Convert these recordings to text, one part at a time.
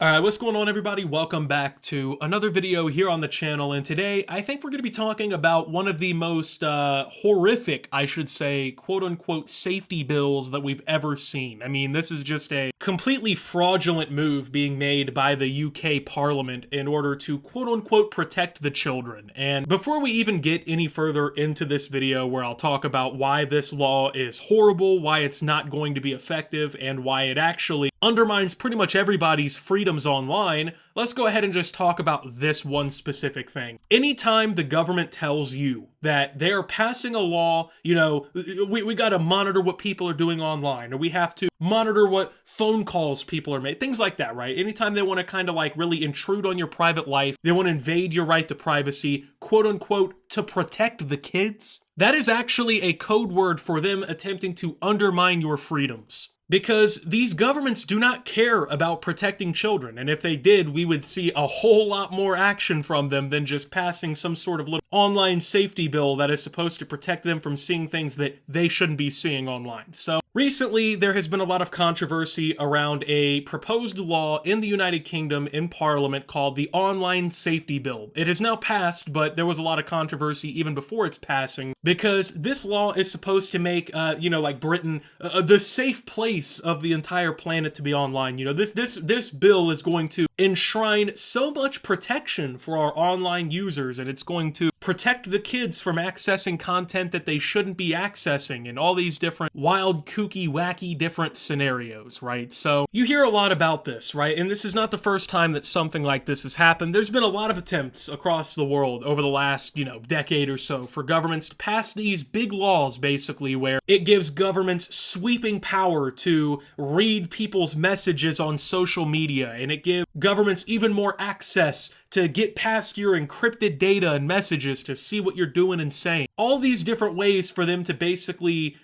Alright, what's going on everybody? Welcome back to another video here on the channel, and today I think we're going to be talking about one of the most horrific, I should say, quote-unquote safety bills that we've ever seen. I mean, this is just a completely fraudulent move being made by the UK Parliament in order to quote-unquote protect the children. And before we even get any further into this video where I'll talk about why this law is horrible, why it's not going to be effective, and why it actually undermines pretty much everybody's freedoms online, let's go ahead and just talk about this one specific thing. Anytime the government tells you that they're passing a law, you know, we gotta monitor what people are doing online, or we have to monitor what phone calls people are making, things like that, right? Anytime they want to kind of like really intrude on your private life, they want to invade your right to privacy, quote unquote, to protect the kids, that is actually a code word for them attempting to undermine your freedoms. Because these governments do not care about protecting children, and if they did, we would see a whole lot more action from them than just passing some sort of little online safety bill that is supposed to protect them from seeing things that they shouldn't be seeing online. So recently, there has been a lot of controversy around a proposed law in the United Kingdom in Parliament called the Online Safety Bill. It has now passed, but there was a lot of controversy even before its passing, because this law is supposed to make, like Britain, the safe place of the entire planet to be online. You know, this bill is going to enshrine so much protection for our online users, and it's going to protect the kids from accessing content that they shouldn't be accessing in all these different wild, kooky, wacky, different scenarios, right? So you hear a lot about this, right? And this is not the first time that something like this has happened. There's been a lot of attempts across the world over the last, decade or so for governments to pass these big laws, basically, where it gives governments sweeping power to read people's messages on social media, and it gives governments even more access to get past your encrypted data and messages to see what you're doing and saying. All these different ways for them to basically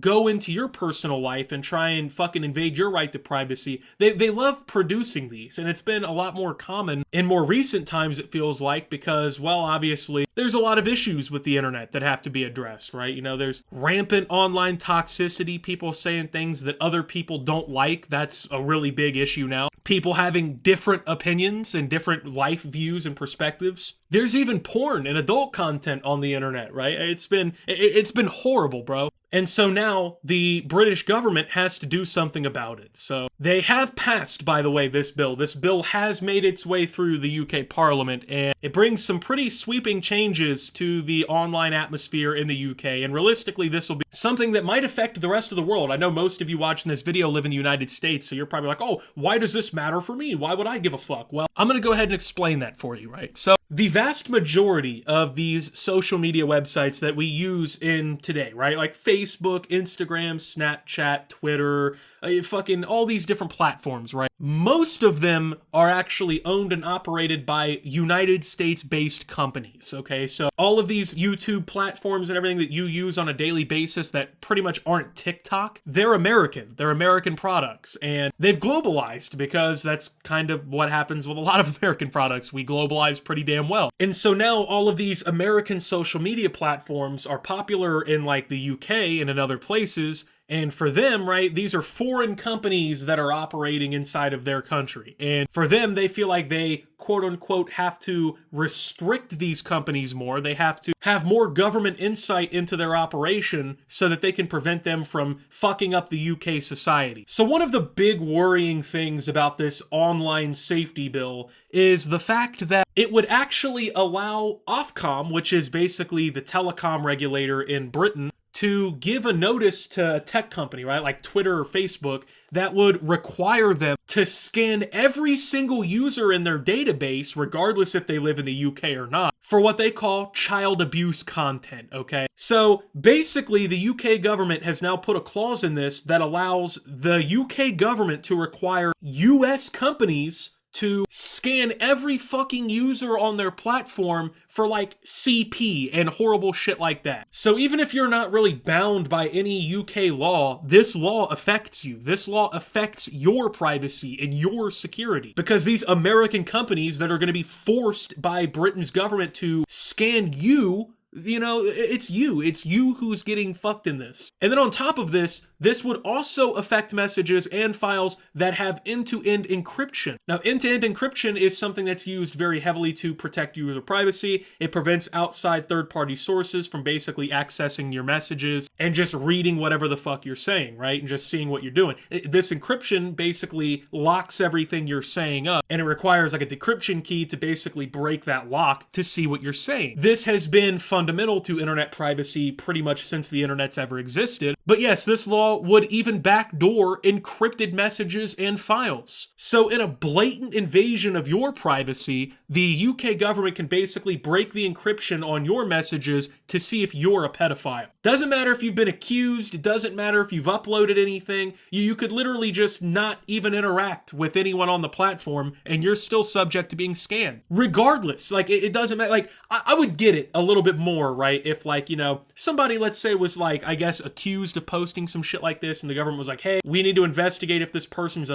go into your personal life and try and fucking invade your right to privacy. They love producing these, and it's been a lot more common in more recent times, it feels like, because, well, obviously, there's a lot of issues with the internet that have to be addressed, right? You know, there's rampant online toxicity, people saying things that other people don't like. That's a really big issue now. People having different opinions and different life views and perspectives. There's even porn and adult content on the internet, right? It's been horrible, bro. And so now the British government has to do something about it. So they have passed, by the way, this bill. This bill has made its way through the UK Parliament, and it brings some pretty sweeping changes to the online atmosphere in the UK. And realistically, this will be something that might affect the rest of the world. I know most of you watching this video live in the United States, so you're probably like, oh, why does this matter for me? Why would I give a fuck? Well, I'm going to go ahead and explain that for you, right? So the vast majority of these social media websites that we use in today, right? Like Facebook, Instagram, Snapchat, Twitter, fucking all these different platforms, right? Most of them are actually owned and operated by United States-based companies, okay? So all of these YouTube platforms and everything that you use on a daily basis that pretty much aren't TikTok, they're American. They're American products, and they've globalized because that's kind of what happens with a lot of American products. We globalize pretty damn well. And so now all of these American social media platforms are popular in like the UK and in other places. And for them, right, these are foreign companies that are operating inside of their country. And for them, they feel like they, quote unquote, have to restrict these companies more. They have to have more government insight into their operation so that they can prevent them from fucking up the UK society. So one of the big worrying things about this online safety bill is the fact that it would actually allow Ofcom, which is basically the telecom regulator in Britain, to give a notice to a tech company, right, like Twitter or Facebook, that would require them to scan every single user in their database, regardless if they live in the UK or not, for what they call child abuse content, okay? So basically, the UK government has now put a clause in this that allows the UK government to require US companies to scan every fucking user on their platform for like CP and horrible shit like that. So even if you're not really bound by any UK law, this law affects you. This law affects your privacy and your security, because these American companies that are going to be forced by Britain's government to scan you You know, it's you who's getting fucked in this. And then on top of this, this would also affect messages and files that have end-to-end encryption. Now, end-to-end encryption is something that's used very heavily to protect user privacy. It prevents outside third-party sources from basically accessing your messages and just reading whatever the fuck you're saying, right? And just seeing what you're doing. This encryption basically locks everything you're saying up, and it requires like a decryption key to basically break that lock to see what you're saying. This has been fundamental to internet privacy pretty much since the internet's ever existed. But yes, this law would even backdoor encrypted messages and files. So in a blatant invasion of your privacy, the UK government can basically break the encryption on your messages to see if you're a pedophile. Doesn't matter if you've been accused, it doesn't matter if you've uploaded anything, you could literally just not even interact with anyone on the platform and you're still subject to being scanned. Regardless, like it doesn't matter, like I would get it a little bit more, right? If like, you know, somebody, let's say, was like, I guess, accused of posting some shit like this and the government was like, hey, we need to investigate if this person's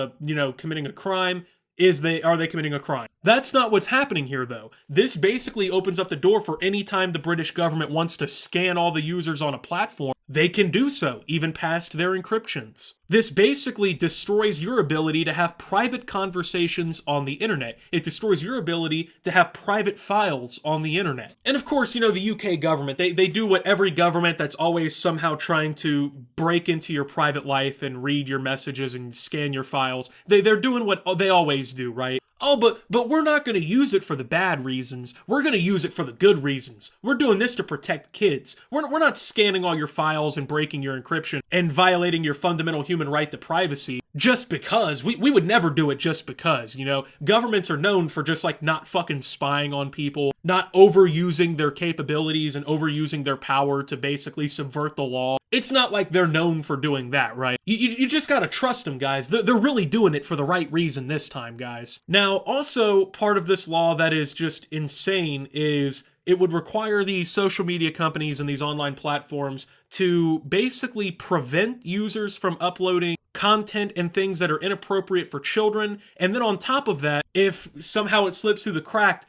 committing a crime. Are they committing a crime? That's not what's happening here, though. This basically opens up the door for any time the British government wants to scan all the users on a platform, they can do so, even past their encryptions. This basically destroys your ability to have private conversations on the internet. It destroys your ability to have private files on the internet. And of course, you know, the UK government, they do what every government that's always somehow trying to break into your private life and read your messages and scan your files. They're doing what they always do, right? Oh, but we're not going to use it for the bad reasons. We're going to use it for the good reasons. We're doing this to protect kids. We're not scanning all your files and breaking your encryption and violating your fundamental human right to privacy just because. We would never do it just because, you know. Governments are known for just like not fucking spying on people, not overusing their capabilities and overusing their power to basically subvert the law. It's not like they're known for doing that, right? You just gotta trust them, guys. They're really doing it for the right reason this time, guys. Now, also, part of this law that is just insane is it would require these social media companies and these online platforms to basically prevent users from uploading content and things that are inappropriate for children. And then on top of that, if somehow it slips through the cracks,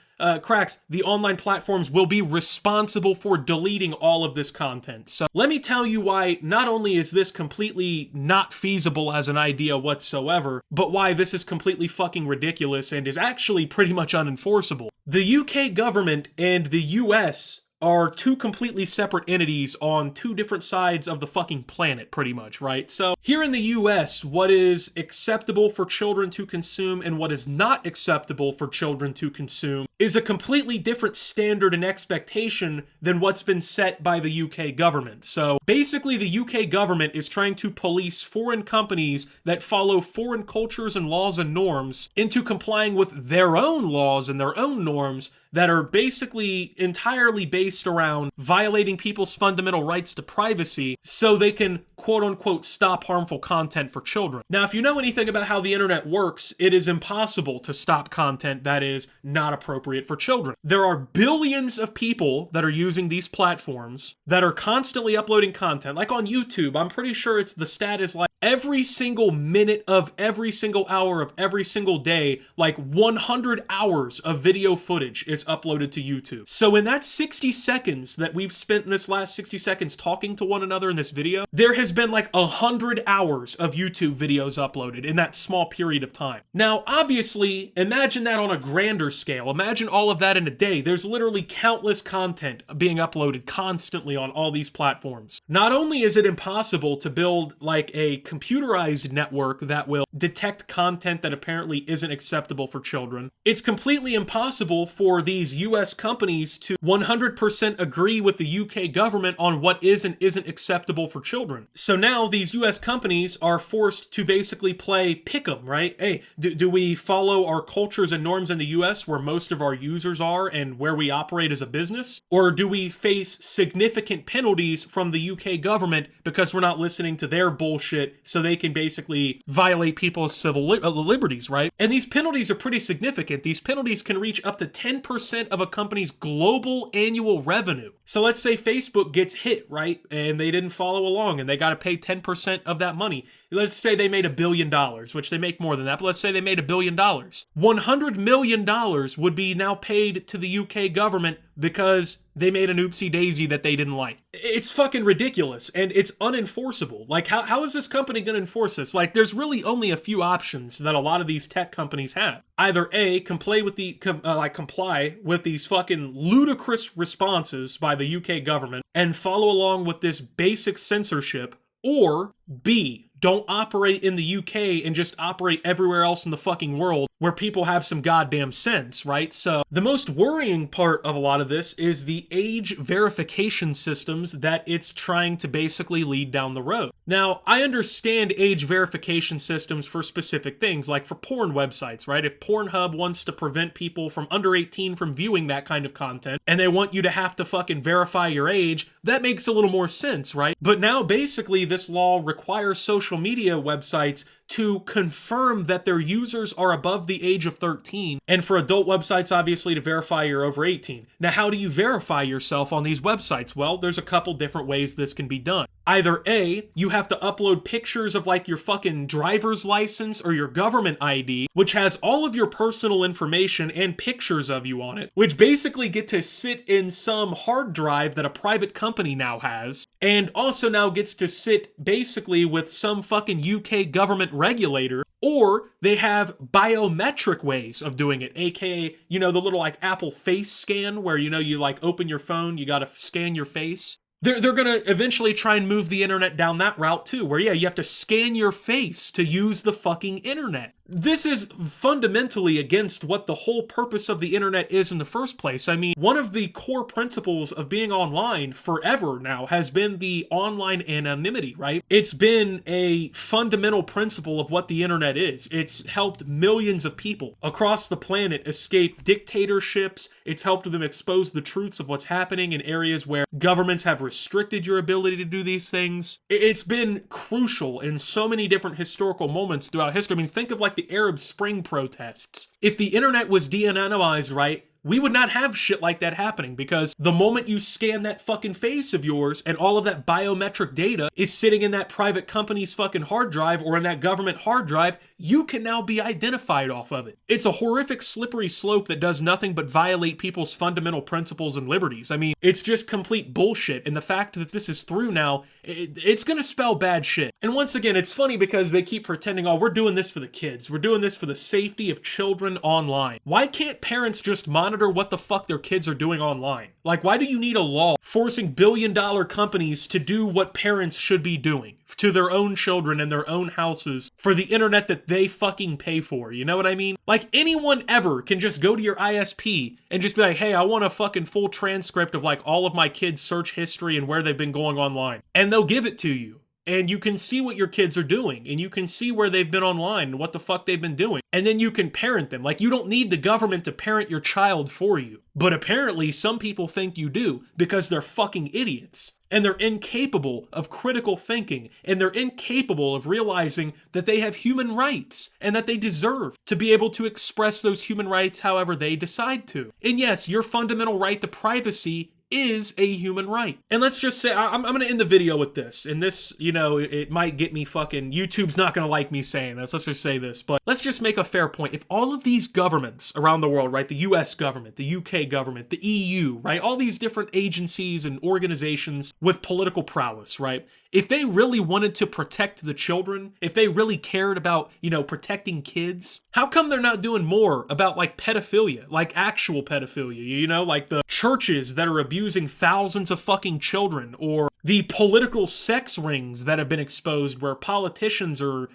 the online platforms will be responsible for deleting all of this content. So let me tell you why not only is this completely not feasible as an idea whatsoever, but why this is completely fucking ridiculous and is actually pretty much unenforceable. The UK government and the US are two completely separate entities on two different sides of the fucking planet, pretty much, right? So here in the US, what is acceptable for children to consume and what is not acceptable for children to consume is a completely different standard and expectation than what's been set by the UK government. So basically, the UK government is trying to police foreign companies that follow foreign cultures and laws and norms into complying with their own laws and their own norms that are basically entirely based around violating people's fundamental rights to privacy so they can quote-unquote stop harmful content for children. Now, if you know anything about how the internet works, it is impossible to stop content that is not appropriate for children. There are billions of people that are using these platforms that are constantly uploading content. Like on YouTube, I'm pretty sure the stat is like every single minute of every single hour of every single day, like 100 hours of video footage is uploaded to YouTube. So in that 60 seconds that we've spent in this last 60 seconds talking to one another in this video, there has been like 100 hours of YouTube videos uploaded in that small period of time. Now, obviously, imagine that on a grander scale. Imagine all of that in a day. There's literally countless content being uploaded constantly on all these platforms. Not only is it impossible to build like a computerized network that will detect content that apparently isn't acceptable for children, it's completely impossible for these US companies to 100% agree with the UK government on what is and isn't acceptable for children. So now these US companies are forced to basically play pick'em, right? Hey, do we follow our cultures and norms in the US where most of our users are and where we operate as a business? Or do we face significant penalties from the UK government because we're not listening to their bullshit so they can basically violate people's civil liberties, right? And these penalties are pretty significant. These penalties can reach up to 10% of a company's global annual revenue. So let's say Facebook gets hit, right? And they didn't follow along and they got to pay 10% of that money. let's say they made $1 billion, which they make more than that, but let's say they made $1 billion. $100 million would be now paid to the UK government because they made an oopsie daisy that they didn't like. It's fucking ridiculous, and it's unenforceable. Like, how is this company gonna enforce this? Like, there's really only a few options that a lot of these tech companies have. Either A, comply with these fucking ludicrous responses by the UK government and follow along with this basic censorship, or B, don't operate in the UK and just operate everywhere else in the fucking world where people have some goddamn sense, right? So the most worrying part of a lot of this is the age verification systems that it's trying to basically lead down the road. Now, I understand age verification systems for specific things, like for porn websites, right? If Pornhub wants to prevent people from under 18 from viewing that kind of content, and they want you to have to fucking verify your age, that makes a little more sense, right? But now basically this law requires social media websites to confirm that their users are above the age of 13, and for adult websites, obviously, to verify you're over 18. Now, how do you verify yourself on these websites? Well, there's a couple different ways this can be done. Either A, you have to upload pictures of like your fucking driver's license or your government ID, which has all of your personal information and pictures of you on it, which basically get to sit in some hard drive that a private company now has, and also now gets to sit basically with some fucking UK government regulator. Or they have biometric ways of doing it, aka, the little like Apple face scan where, you like open your phone, you gotta scan your face. They're gonna eventually try and move the internet down that route too, where you have to scan your face to use the fucking internet. This is fundamentally against what the whole purpose of the internet is in the first place. I mean, one of the core principles of being online forever now has been the online anonymity, right? It's been a fundamental principle of what the internet is. It's helped millions of people across the planet escape dictatorships. It's helped them expose the truths of what's happening in areas where governments have restricted your ability to do these things. It's been crucial in so many different historical moments throughout history. I mean, think of like the Arab Spring protests. If the internet was de-anonymized, right, we would not have shit like that happening, because the moment you scan that fucking face of yours and all of that biometric data is sitting in that private company's fucking hard drive or in that government hard drive, you can now be identified off of it. It's a horrific slippery slope that does nothing but violate people's fundamental principles and liberties. I mean, it's just complete bullshit, and the fact that this is through now, it's gonna spell bad shit. And once again, it's funny because they keep pretending, oh, we're doing this for the kids. We're doing this for the safety of children online. Why can't parents just monitor what the fuck their kids are doing online? Like, why do you need a law forcing billion-dollar companies to do what parents should be doing to their own children and their own houses for the internet that they fucking pay for? You know what I mean? Like, anyone ever can just go to your ISP and just be like, hey, I want a fucking full transcript of like all of my kids' search history and where they've been going online. And they'll give it to you. And you can see what your kids are doing, and you can see where they've been online and what the fuck they've been doing. And then you can parent them. Like, you don't need the government to parent your child for you. But apparently some people think you do, because they're fucking idiots. And they're incapable of critical thinking, and they're incapable of realizing that they have human rights and that they deserve to be able to express those human rights however they decide to. And yes, your fundamental right to privacy is a human right. And let's just say, I'm gonna end the video with this, and this, it might get me fucking, YouTube's not gonna like me saying this, let's just say this, but let's just make a fair point. If all of these governments around the world, right, the US government, the UK government, the EU, right, all these different agencies and organizations with political prowess, right, if they really wanted to protect the children, if they really cared about, protecting kids, how come they're not doing more about like pedophilia, like actual pedophilia, like the churches that are abusing thousands of fucking children, or the political sex rings that have been exposed where politicians are,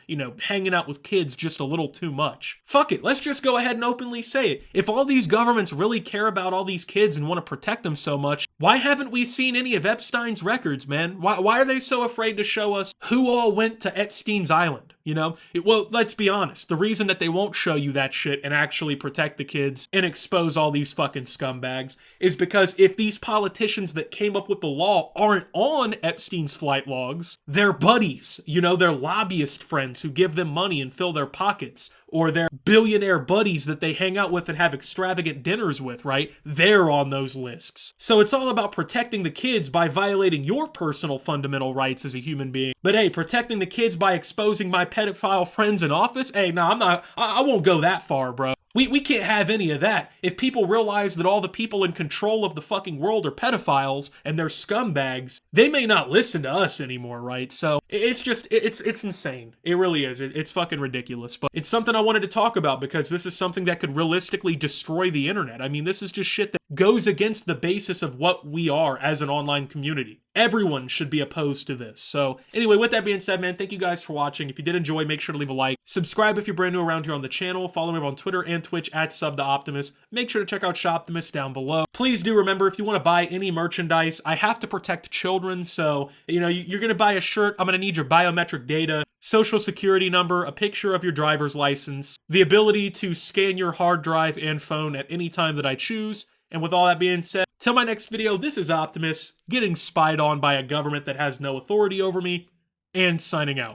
hanging out with kids just a little too much. Fuck it, let's just go ahead and openly say it. If all these governments really care about all these kids and want to protect them so much, why haven't we seen any of Epstein's records, man? Why are they so afraid to show us who all went to Epstein's island? you know? Well, let's be honest. The reason that they won't show you that shit and actually protect the kids and expose all these fucking scumbags is because if these politicians that came up with the law aren't on Epstein's flight logs, their buddies, you know, their lobbyist friends who give them money and fill their pockets, or their billionaire buddies that they hang out with and have extravagant dinners with, right? They're on those lists. So it's all about protecting the kids by violating your personal fundamental rights as a human being. But hey, protecting the kids by exposing my pedophile friends in office? Hey, no, I won't go that far, bro. We can't have any of that. If people realize that all the people in control of the fucking world are pedophiles and they're scumbags, they may not listen to us anymore, right? So it's insane. It really is. It's fucking ridiculous. But it's something I wanted to talk about because this is something that could realistically destroy the internet. I mean, this is just shit that goes against the basis of what we are as an online community. Everyone should be opposed to this. So anyway, with that being said, man, thank you guys for watching. If you did enjoy, make sure to leave a like. Subscribe if you're brand new around here on the channel. Follow me on Twitter and Twitch at @SubTheOptimus. Make sure to check out Shoptimus down below. Please do remember, if you want to buy any merchandise, I have to protect children. So, you know, you're going to buy a shirt, I'm going to need your biometric data, social security number, a picture of your driver's license, the ability to scan your hard drive and phone at any time that I choose. And with all that being said, till my next video, this is Optimus, getting spied on by a government that has no authority over me, and signing out.